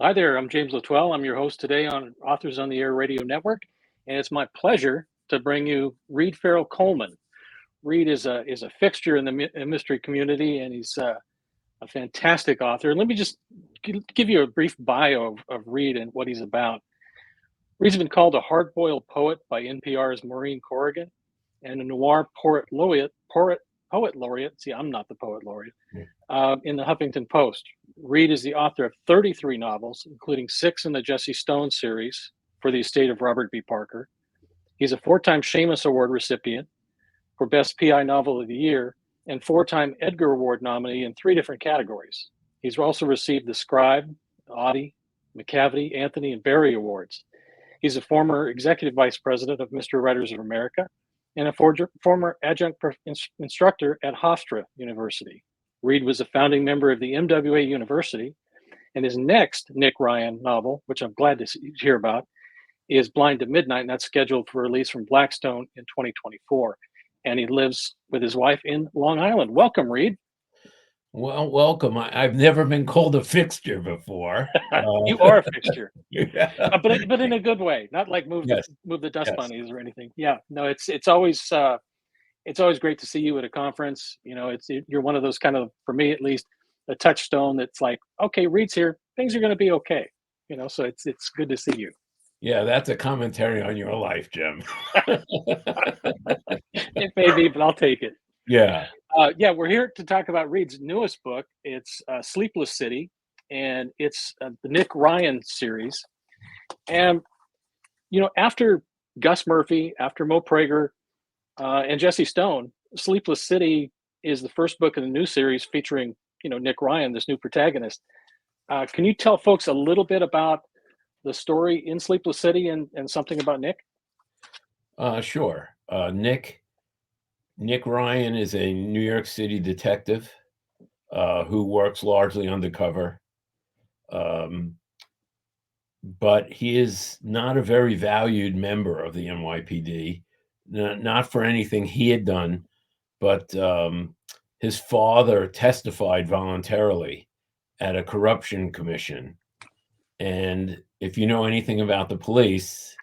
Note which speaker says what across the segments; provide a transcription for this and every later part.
Speaker 1: Hi there, I'm James Latwell. I'm your host today on Authors on the Air Radio Network, and it's my pleasure to bring you Reed Farrel Coleman. Reed is a fixture in the mystery community, and he's a fantastic author. And let me just give you a brief bio of Reed and what he's about. Reed's been called a hard-boiled poet by NPR's Maureen Corrigan, and a noir poet laureate. See, I'm not the poet laureate. In the Huffington Post. Reed is the author of 33 novels, including 6 in the Jesse Stone series for the estate of Robert B. Parker. He's a 4-time Shamus Award recipient for Best PI Novel of the Year and 4-time Edgar Award nominee in 3 different categories. He's also received the Scribe, Audie, McCavity, Anthony, and Barry Awards. He's a former executive vice president of Mystery Writers of America and a former adjunct instructor at Hofstra University. Reed was a founding member of the MWA University, and his next Nick Ryan novel, which I'm glad to hear about, is Blind to Midnight, and that's scheduled for release from Blackstone in 2024. And he lives with his wife in Long Island. Welcome, Reed.
Speaker 2: Well, welcome. I've never been called a fixture before.
Speaker 1: You are a fixture,
Speaker 2: Yeah.
Speaker 1: but in a good way, not like move the dust bunnies or anything. Yeah, no, it's always great to see you at a conference. You know, you're one of those kind of, for me at least, a touchstone that's like, okay, Reed's here, things are going to be okay. You know, so it's good to see you.
Speaker 2: Yeah, that's a commentary on your life, Jim.
Speaker 1: It may be, but I'll take it.
Speaker 2: Yeah.
Speaker 1: We're here to talk about Reed's newest book. It's Sleepless City, and it's the Nick Ryan series. And, you know, after Gus Murphy, after Mo Prager, and Jesse Stone, Sleepless City is the first book in the new series featuring, you know, Nick Ryan, this new protagonist. Can you tell folks a little bit about the story in Sleepless City and something about Nick?
Speaker 2: Sure. Nick Ryan is a New York City detective who works largely undercover. But he is not a very valued member of the NYPD, not for anything he had done, but his father testified voluntarily at a corruption commission. And if you know anything about the police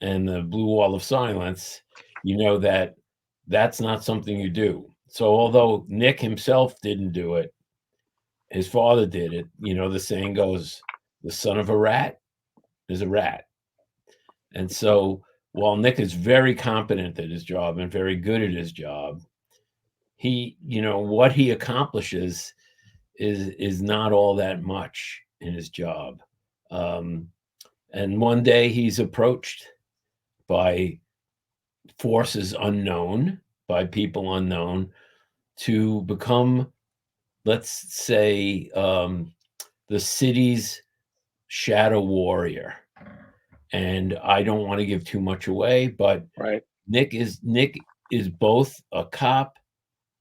Speaker 2: and the blue wall of silence, you know that that's not something you do. So although Nick himself didn't do it, his father did it. You know, the saying goes, the son of a rat is a rat. And so while Nick is very competent at his job and very good at his job, he, you know, what he accomplishes is not all that much in his job. And one day he's approached by forces unknown, by people unknown, to become, let's say, the city's shadow warrior. And I don't want to give too much away, but
Speaker 1: Right.
Speaker 2: Nick is both a cop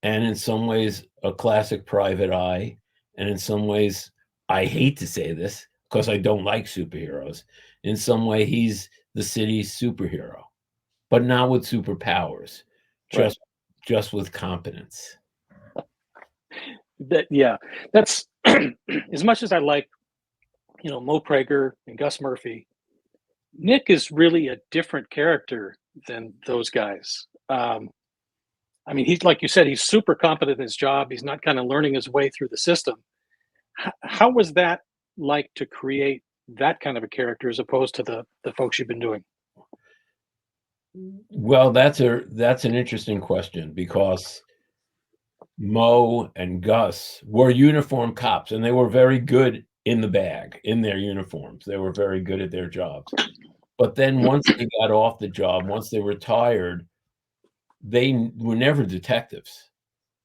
Speaker 2: and in some ways a classic private eye. And in some ways, I hate to say this because I don't like superheroes. In some way, he's the city's superhero, but not with superpowers, just with competence.
Speaker 1: That's as much as I like, you know, Mo Prager and Gus Murphy. Nick is really a different character than those guys. I mean, he's, like you said, he's super competent in his job. He's not kind of learning his way through the system. How was that like to create that kind of a character as opposed to the folks you've been doing?
Speaker 2: Well, that's an interesting question because Mo and Gus were uniform cops, and they were very good in the bag, in their uniforms. They were very good at their jobs. But then once they got off the job, once they retired, they were never detectives.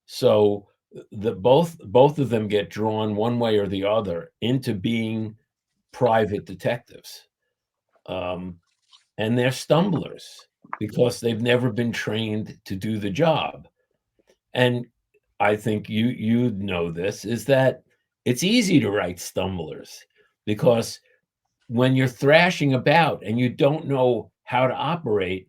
Speaker 2: So both of them get drawn one way or the other into being private detectives. And they're stumblers because they've never been trained to do the job. And I think you know this, is that it's easy to write stumblers because when you're thrashing about and you don't know how to operate,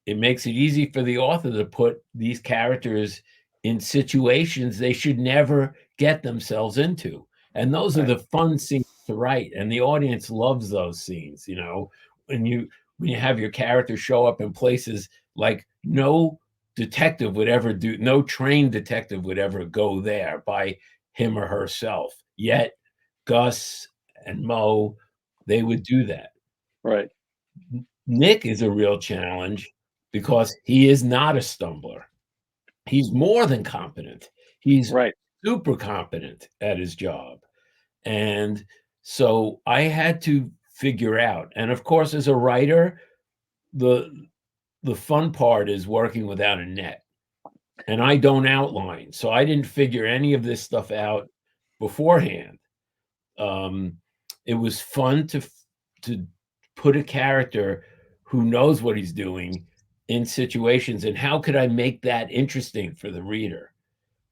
Speaker 2: it makes it easy for the author to put these characters in situations they should never get themselves into. And those are the fun scenes to write, and the audience loves those scenes. You know, when you have your character show up in places like no detective would ever do, no trained detective would ever go there by him or herself. Yet Gus and Mo, they would do that.
Speaker 1: Right.
Speaker 2: Nick is a real challenge because he is not a stumbler. He's more than competent. He's
Speaker 1: Right.
Speaker 2: super competent at his job. And so I had to figure out, and of course, as a writer, the fun part is working without a net. And I don't outline. So I didn't figure any of this stuff out beforehand. It was fun to put a character who knows what he's doing in situations, and how could I make that interesting for the reader?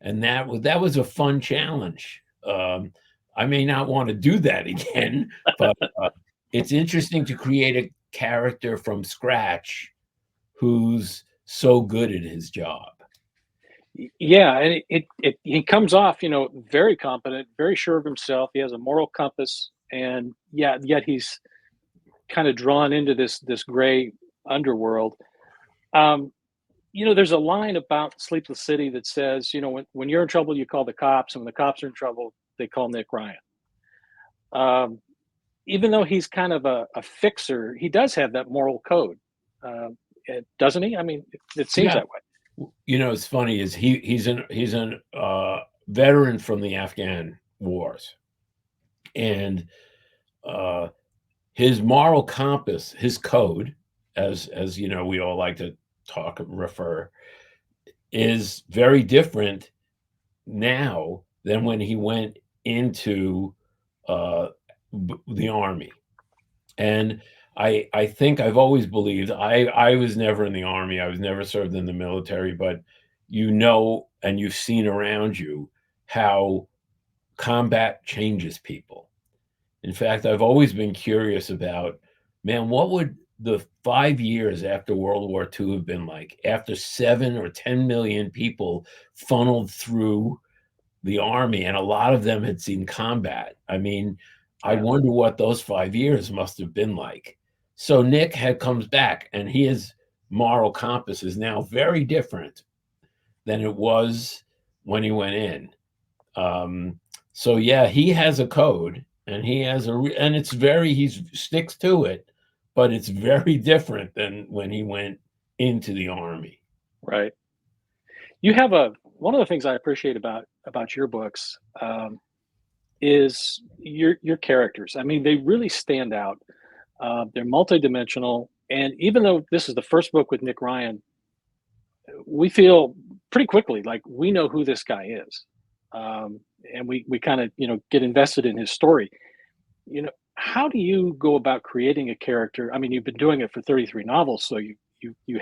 Speaker 2: And that was a fun challenge. I may not want to do that again, but it's interesting to create a character from scratch who's so good at his job.
Speaker 1: Yeah, and he comes off, very competent, very sure of himself. He has a moral compass, and yet he's kind of drawn into this gray underworld. Um, there's a line about Sleepless City that says, when you're in trouble, you call the cops, and when the cops are in trouble, they call Nick Ryan. Um, Even though he's kind of a fixer, he does have that moral code, doesn't he? I mean, it seems
Speaker 2: Yeah.
Speaker 1: that way.
Speaker 2: It's funny is he's an veteran from the Afghan wars, and his moral compass, his code, as we all like to refer, is very different now than when he went into the army. And I think I've always believed, I was never in the army. I was never served in the military, but and you've seen around you how combat changes people. In fact, I've always been curious about, man, what would the 5 years after World War II have been like, after 7 or 10 million people funneled through the army, and a lot of them had seen combat. I mean, I wonder what those 5 years must have been like. So Nick comes back, and his moral compass is now very different than it was when he went in. So yeah, he has a code, and he sticks to it, but it's very different than when he went into the army.
Speaker 1: Right. You have one of the things I appreciate about your books, is your characters. I mean, they really stand out. They're multidimensional, and even though this is the first book with Nick Ryan, we feel pretty quickly like we know who this guy is, and we kind of get invested in his story. How do you go about creating a character? I mean, you've been doing it for 33 novels, so you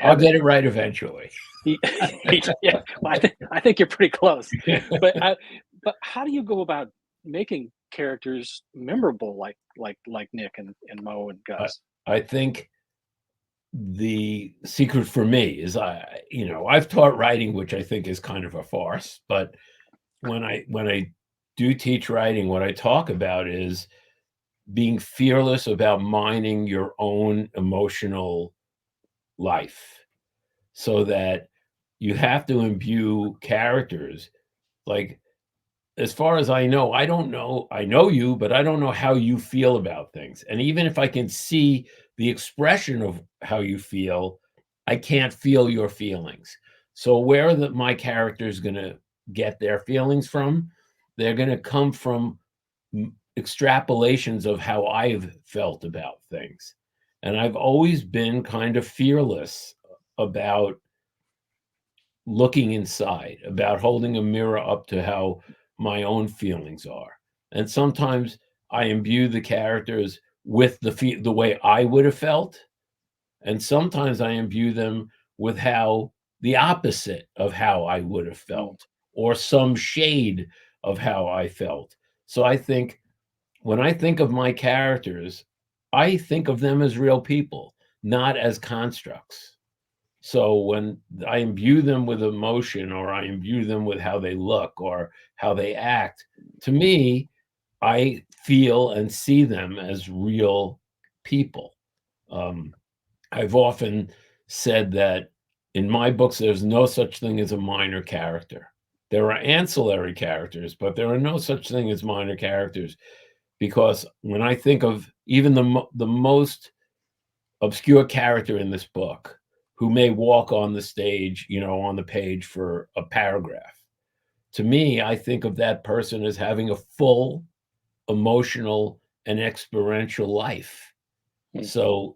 Speaker 2: I'll
Speaker 1: have
Speaker 2: get it right eventually.
Speaker 1: Yeah, well, I think you're pretty close. But how do you go about making characters memorable like Nick and Mo and Gus?
Speaker 2: I think the secret for me is I've taught writing, which I think is kind of a farce, but when I do teach writing, what I talk about is being fearless about mining your own emotional life, so that you have to imbue characters. Like, as far as I know, I know you, but I don't know how you feel about things. And even if I can see the expression of how you feel, I can't feel your feelings. So where are my characters going to get their feelings from? They're going to come from extrapolations of how I've felt about things. And I've always been kind of fearless about looking inside, about holding a mirror up to how my own feelings are. And sometimes I imbue the characters with the way I would have felt, and sometimes I imbue them with how the opposite of how I would have felt, or some shade of how I felt. So I think when I think of my characters, I think of them as real people, not as constructs. So when I imbue them with emotion, or I imbue them with how they look or how they act, to me, I feel and see them as real people. I've often said that in my books, there's no such thing as a minor character. There are ancillary characters, but there are no such thing as minor characters, because when I think of even the most obscure character in this book, who may walk on the stage, on the page for a paragraph, to me, I think of that person as having a full emotional and experiential life. So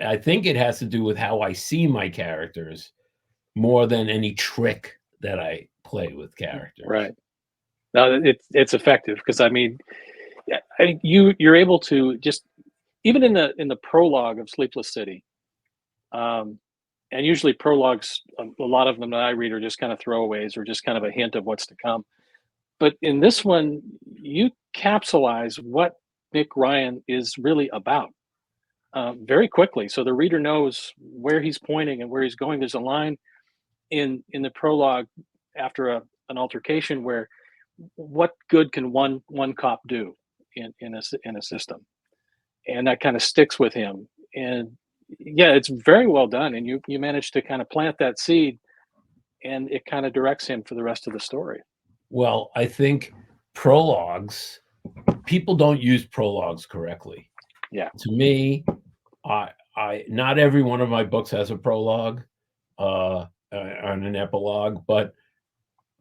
Speaker 2: I think it has to do with how I see my characters more than any trick that I play with characters.
Speaker 1: Right. No, it's effective because I mean, I think you're able to just even in the prologue of Sleepless City, um, and usually prologues, a lot of them that I read are just kind of throwaways or just kind of a hint of what's to come. But in this one, you capsulize what Nick Ryan is really about very quickly, so the reader knows where he's pointing and where he's going. There's a line in the prologue after an altercation where what good can one cop do in a system, and that kind of sticks with him. And yeah, it's very well done, and you manage to kind of plant that seed, and it kind of directs him for the rest of the story.
Speaker 2: Well, I think prologues, people don't use prologues correctly.
Speaker 1: Yeah.
Speaker 2: To me, I not every one of my books has a prologue and an epilogue, but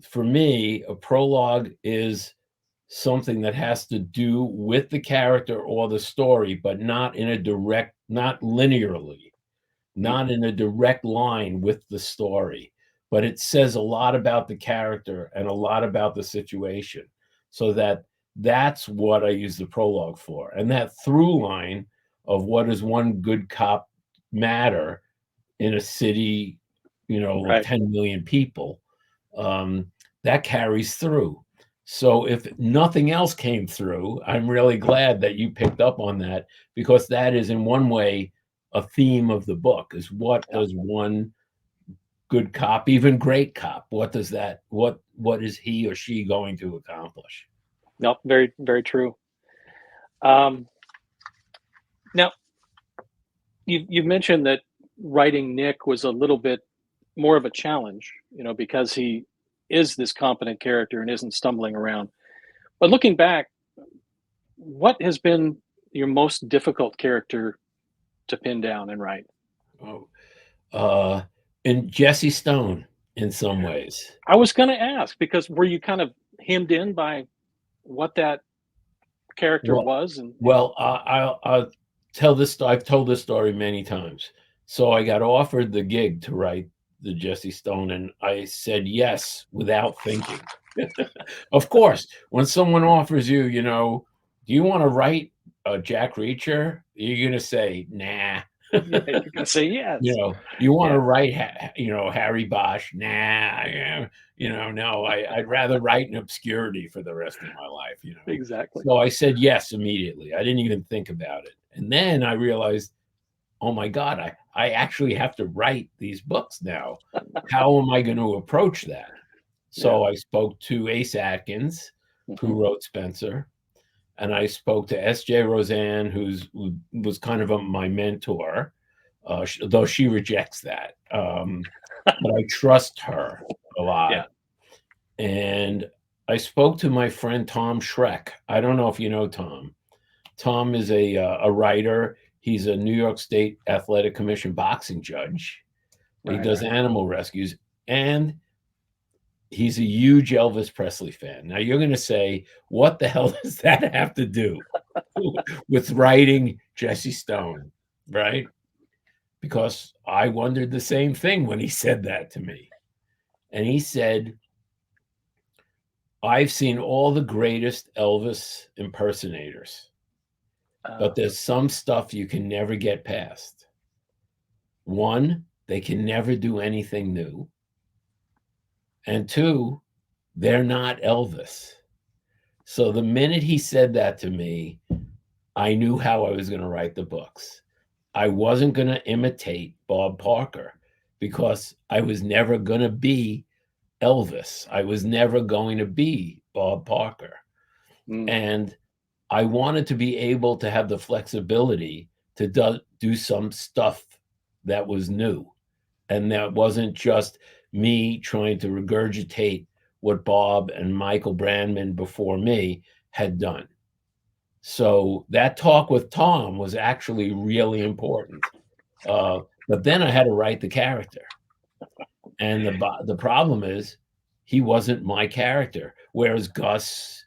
Speaker 2: for me, a prologue is something that has to do with the character or the story, but not linearly, not in a direct line with the story, but it says a lot about the character and a lot about the situation. So that's what I use the prologue for. And that through line of what does one good cop matter in a city, of
Speaker 1: Right.
Speaker 2: 10 million people, that carries through. So if nothing else came through, I'm really glad that you picked up on that, because that is in one way a theme of the book, is what
Speaker 1: Yeah.
Speaker 2: does one good cop, even great cop, what is he or she going to accomplish?
Speaker 1: No, very very true. Um, Now you've mentioned that writing Nick was a little bit more of a challenge, because he is this competent character and isn't stumbling around. But looking back, what has been your most difficult character to pin down and write?
Speaker 2: Oh, uh, and Jesse Stone in some ways.
Speaker 1: I was going to ask because were you kind of hemmed in by what that character
Speaker 2: Well,
Speaker 1: was? And
Speaker 2: I'll tell this. I've told this story many times. So I got offered the gig to write the Jesse Stone, and I said yes without thinking. Of course, when someone offers you, do you want to write Jack Reacher? You're going to say, nah.
Speaker 1: yeah, you're going to say yes.
Speaker 2: You want to
Speaker 1: Yeah,
Speaker 2: write, Harry Bosch? Nah. No, I'd rather write in obscurity for the rest of my life,
Speaker 1: exactly.
Speaker 2: So I said yes immediately. I didn't even think about it. And then I realized, oh my God, I actually have to write these books now. How am I going to approach that?
Speaker 1: Yeah.
Speaker 2: So I spoke to Ace Atkins,
Speaker 1: Mhm.
Speaker 2: who wrote Spencer, and I spoke to S.J. Roseanne, who was kind of my mentor, though she rejects that. But I trust her a lot.
Speaker 1: Yeah.
Speaker 2: And I spoke to my friend Tom Schreck. I don't know if you know Tom. Tom is a writer. He's a New York State Athletic Commission boxing judge. He
Speaker 1: Right.
Speaker 2: does animal rescues, and he's a huge Elvis Presley fan. Now you're going to say, what the hell does that have to do with writing Jesse Stone, right? Because I wondered the same thing when he said that to me. And he said, I've seen all the greatest Elvis impersonators, but there's some stuff you can never get past. One, they can never do anything new. And two, they're not Elvis. So the minute he said that to me, I knew how I was going to write the books. I wasn't going to imitate Bob Parker because I was never going to be Elvis. I was never going to be Bob Parker.
Speaker 1: Mm.
Speaker 2: And I wanted to be able to have the flexibility to do some stuff that was new. And that wasn't just me trying to regurgitate what Bob and Michael Brandman before me had done. So that talk with Tom was actually really important. But then I had to write the character. And the problem is he wasn't my character. Whereas Gus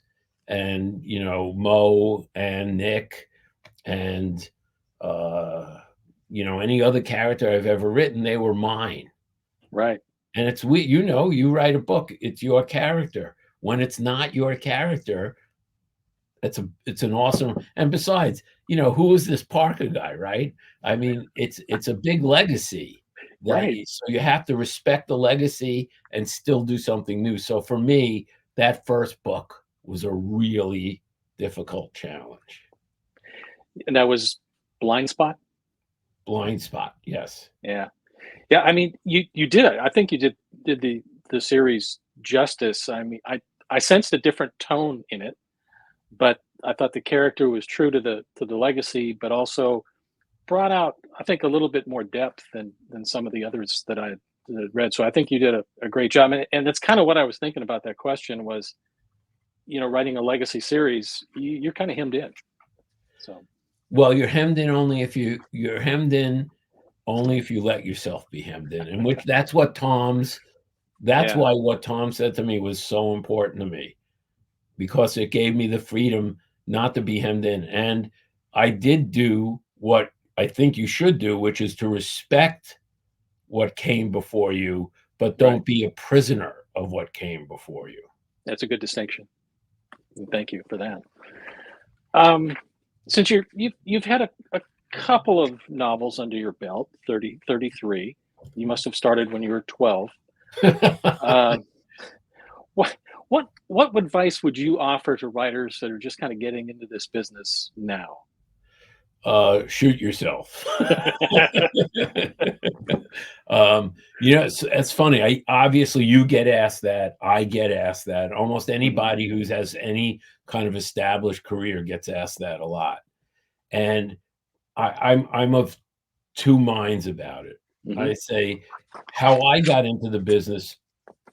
Speaker 2: and, Mo and Nick and, any other character I've ever written, they were mine.
Speaker 1: Right.
Speaker 2: And it's you write a book, it's your character. When it's not your character, it's an awesome. And besides, who is this Parker guy, right? I mean, it's a big legacy
Speaker 1: Right.
Speaker 2: so you have to respect the legacy and still do something new. So for me, that first book was a really difficult challenge.
Speaker 1: And that was Blind Spot.
Speaker 2: Blind Spot, yes.
Speaker 1: Yeah. Yeah. I mean, you did it. I think you did the series justice. I mean, I sensed a different tone in it, but I thought the character was true to the legacy, but also brought out, I think, a little bit more depth than some of the others that I had read. So I think you did a great job, and that's kind of what I was thinking about that question was, writing a legacy series, you're kind of hemmed in. So
Speaker 2: Well, you're hemmed in only if you're hemmed in only if you let yourself be hemmed in, and that's why what Tom said to me was so important to me, because it gave me the freedom not to be hemmed in. And I did do what I think you should do, which is to respect what came before you, but don't be a prisoner of what came before you.
Speaker 1: That's a good distinction. Thank you for that. Since you've had a couple of novels under your belt, 33, you must have started when you were 12. What advice would you offer to writers that are just kind of getting into this business now?
Speaker 2: Shoot yourself. It's funny. Obviously you get asked that. I get asked that. Almost anybody who has any kind of established career gets asked that a lot. And I'm of two minds about it. I say how I got into the business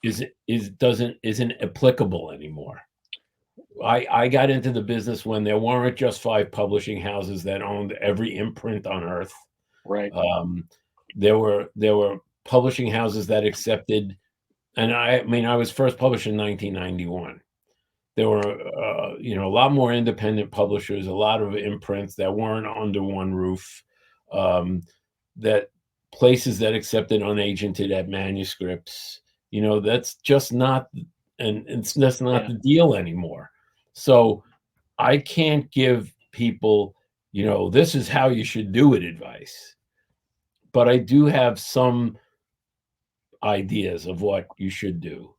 Speaker 2: isn't applicable anymore. I got into the business when there weren't just 5 publishing houses that owned every imprint on earth.
Speaker 1: Right.
Speaker 2: There were publishing houses that accepted, and I was first published in 1991. There were a lot more independent publishers, a lot of imprints that weren't under one roof, that places that accepted unagented at manuscripts. That's just not, and that's not the deal anymore. So I can't give people, this is how you should do it advice. But I do have some ideas of what you should do.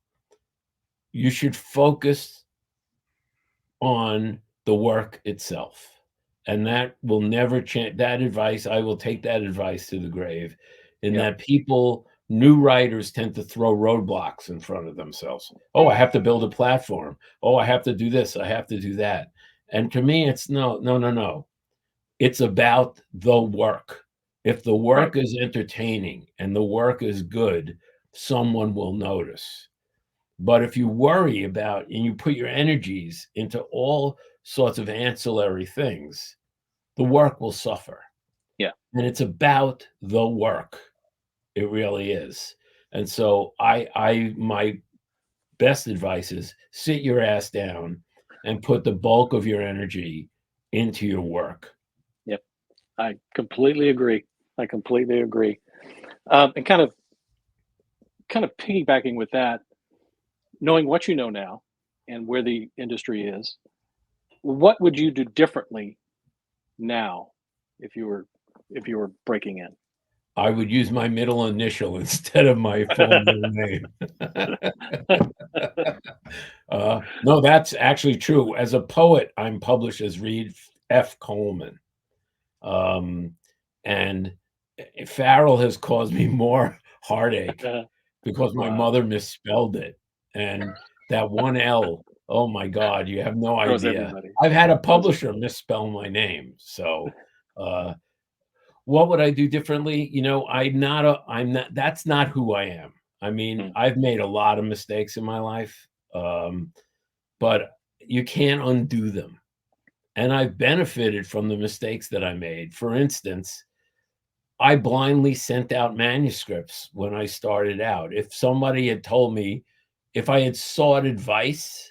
Speaker 2: You should focus on the work itself. And that will never change. That advice, I will take that advice to the grave, that new writers tend to throw roadblocks in front of themselves. Oh, I have to build a platform. Oh, I have to do this. I have to do that. And to me, it's no. It's about the work. If the work is entertaining and the work is good, someone will notice. But if you worry about and you put your energies into all sorts of ancillary things, the work will suffer.
Speaker 1: Yeah.
Speaker 2: And it's about the work. It really is. And so my best advice is sit your ass down and put the bulk of your energy into your work.
Speaker 1: Yep. I completely agree. And kind of piggybacking with that, knowing what you know now and where the industry is, what would you do differently now if you were breaking in?
Speaker 2: I would use my middle initial instead of my full name. No, that's actually true. As a poet, I'm published as Reed F. Coleman. And Farrell has caused me more heartache because my mother misspelled it. And that one L Oh my God, you have no
Speaker 1: Throws
Speaker 2: idea.
Speaker 1: everybody.
Speaker 2: I've had a
Speaker 1: Throws
Speaker 2: publisher misspell my name. So, what would I do differently? I'm not, that's not who I am. I mean,
Speaker 1: Mm,
Speaker 2: I've made a lot of mistakes in my life, but you can't undo them. And I've benefited from the mistakes that I made. For instance, I blindly sent out manuscripts when I started out. If somebody had told me, if I had sought advice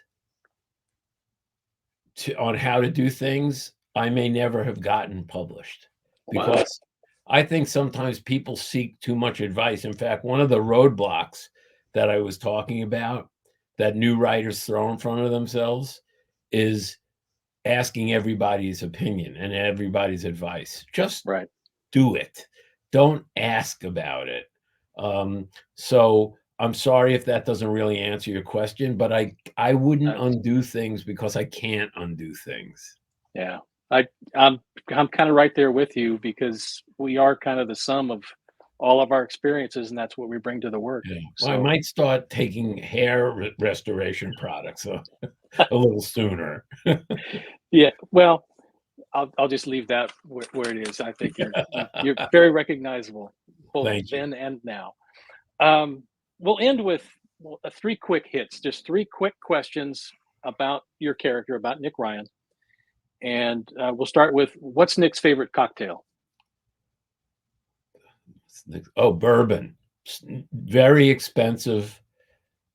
Speaker 2: on how to do things, I may never have gotten published,
Speaker 1: wow.
Speaker 2: because I think sometimes people seek too much advice. In fact, one of the roadblocks that I was talking about that new writers throw in front of themselves is asking everybody's opinion and everybody's advice. Just
Speaker 1: Right.
Speaker 2: do it. Don't ask about it. So I'm sorry if that doesn't really answer your question, but I wouldn't
Speaker 1: That's,
Speaker 2: undo things because I can't undo things.
Speaker 1: yeah. I I'm kind of right there with you because we are kind of the sum of all of our experiences, and that's what we bring to the work.
Speaker 2: Yeah. Well, I
Speaker 1: So
Speaker 2: might start taking hair restoration products a little sooner.
Speaker 1: yeah, well, I'll just leave that where it is. I think you're very recognizable, both
Speaker 2: Thank you.
Speaker 1: then and now. Um, we'll end with three quick hits, just three quick questions about your character, about Nick Ryan, and we'll start with what's Nick's favorite cocktail?
Speaker 2: Oh, bourbon. Very expensive.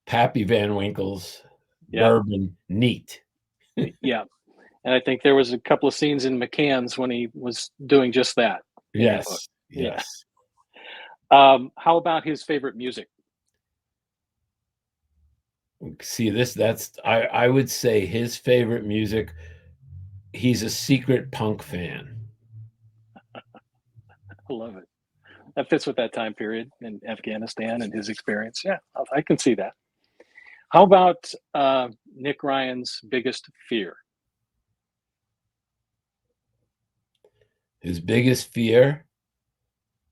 Speaker 2: Pappy Van Winkle's
Speaker 1: Yeah,
Speaker 2: bourbon, neat.
Speaker 1: yeah, and I think there was a couple of scenes in McCann's when he was doing just that in your book.
Speaker 2: Yes,
Speaker 1: Yeah.
Speaker 2: yes.
Speaker 1: How about his favorite music?
Speaker 2: See, that's I would say his favorite music. He's a secret punk fan.
Speaker 1: I love it. That fits with that time period in Afghanistan and his experience. Yeah, I can see that. How about Nick Ryan's biggest fear?
Speaker 2: His biggest fear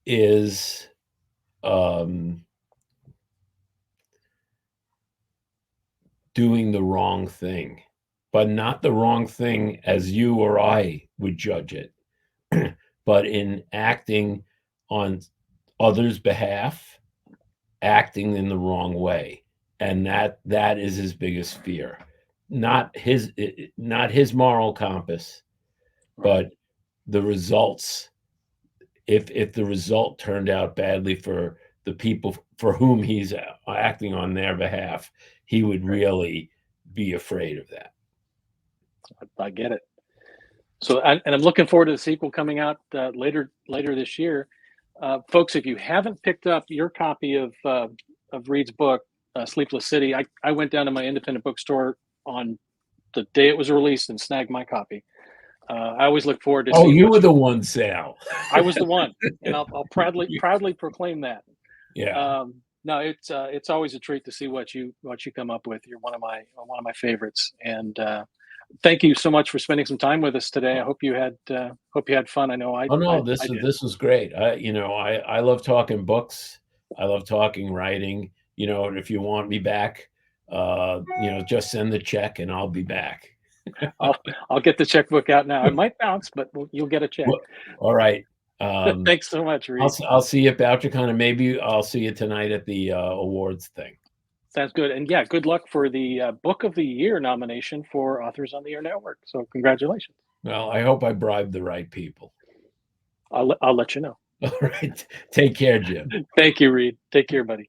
Speaker 2: is um, doing the wrong thing, but not the wrong thing as you or I would judge it, but in acting on others' behalf, acting in the wrong way. And that is his biggest fear. Not his moral compass,
Speaker 1: Right.
Speaker 2: but the results. If the result turned out badly for the people for whom he's acting on their behalf, he would
Speaker 1: Right.
Speaker 2: really be afraid of that.
Speaker 1: I get it. So, and I'm looking forward to the sequel coming out later this year. Folks, if you haven't picked up your copy of Reed's book, Sleepless City, I went down to my independent bookstore on the day it was released and snagged my copy. I always look forward to
Speaker 2: Oh,
Speaker 1: seeing
Speaker 2: you
Speaker 1: what
Speaker 2: were
Speaker 1: you.
Speaker 2: the one, Sal.
Speaker 1: I was the one, and I'll proudly proclaim that.
Speaker 2: Yeah.
Speaker 1: No, it's always a treat to see what you come up with. You're one of my favorites, and thank you so much for spending some time with us today. I hope you had fun. I know
Speaker 2: Oh no,
Speaker 1: I did.
Speaker 2: this was great. I love talking books. I love talking writing. If you want me back, just send the check and I'll be back.
Speaker 1: I'll I'll get the checkbook out now. It might bounce, but you'll get a check.
Speaker 2: Well, all right. Um,
Speaker 1: Thanks so much, Reed.
Speaker 2: I'll see you at BoucherCon, and maybe I'll see you tonight at the awards thing.
Speaker 1: Sounds good. And yeah, good luck for the Book of the Year nomination for Authors on the Air Network. So congratulations.
Speaker 2: Well, I hope I bribed the right people.
Speaker 1: I'll let you know.
Speaker 2: All right. Take care, Jim.
Speaker 1: Thank you, Reed. Take care, buddy.